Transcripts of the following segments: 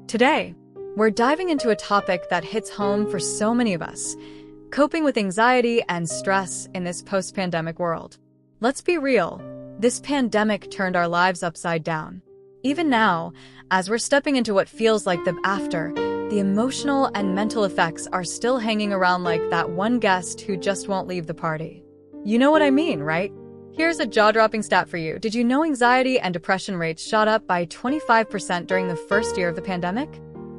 Today, we're diving into a topic that hits home for so many of us: coping with anxiety and stress in this post-pandemic world. Let's be real, this pandemic turned our lives upside down. Even now, as we're stepping into what feels like the after, the emotional and mental effects are still hanging around like that one guest who just won't leave the party. You know what I mean, right? Here's a jaw-dropping stat for you. Did you know anxiety and depression rates shot up by 25% during the first year of the pandemic?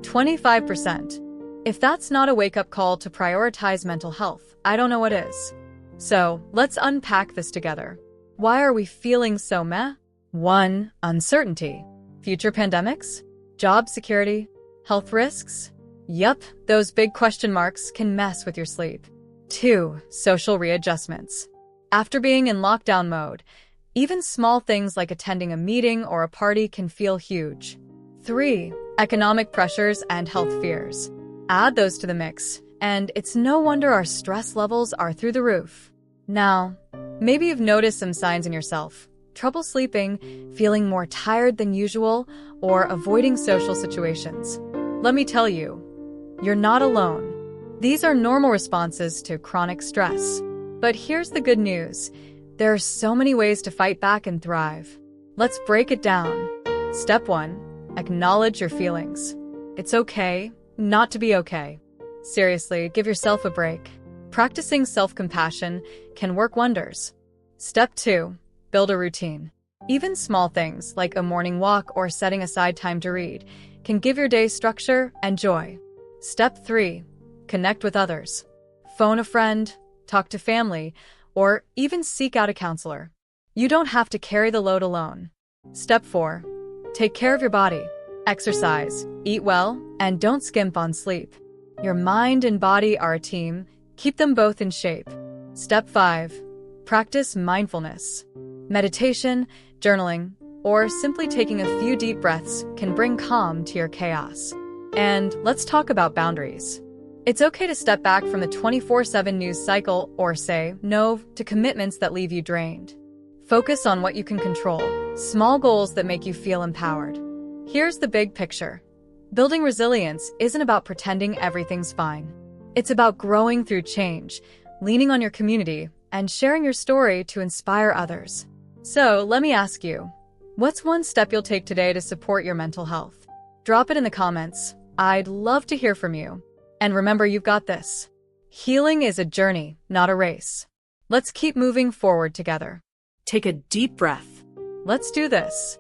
25%. If that's not a wake-up call to prioritize mental health, I don't know what is. So, let's unpack this together. Why are we feeling so meh? 1. Uncertainty. Future pandemics? Job security? Health risks? Yup, those big question marks can mess with your sleep. 2. Social readjustments. After being in lockdown mode, even small things like attending a meeting or a party can feel huge. 3. Economic pressures and health fears. Add those to the mix, and it's no wonder our stress levels are through the roof. Now, maybe you've noticed some signs in yourself: trouble sleeping, feeling more tired than usual, or avoiding social situations. Let me tell you, you're not alone. These are normal responses to chronic stress. But here's the good news: there are so many ways to fight back and thrive. Let's break it down. Step 1. Acknowledge your feelings. It's okay not to be okay. Seriously, give yourself a break. Practicing self-compassion can work wonders. Step 2. Build a routine. Even small things like a morning walk or setting aside time to read can give your day structure and joy. Step 3. Connect with others. Phone a friend, talk to family, or even seek out a counselor. You don't have to carry the load alone. Step 4. Take care of your body. Exercise, eat well, and don't skimp on sleep. Your mind and body are a team. Keep them both in shape. Step 5. Practice mindfulness. Meditation, journaling, or simply taking a few deep breaths can bring calm to your chaos. And let's talk about boundaries. It's okay to step back from the 24/7 news cycle or say no to commitments that leave you drained. Focus on what you can control, small goals that make you feel empowered. Here's the big picture. Building resilience isn't about pretending everything's fine. It's about growing through change, leaning on your community, and sharing your story to inspire others. So, let me ask you, what's one step you'll take today to support your mental health? Drop it in the comments. I'd love to hear from you. And remember, you've got this. Healing is a journey, not a race. Let's keep moving forward together. Take a deep breath. Let's do this.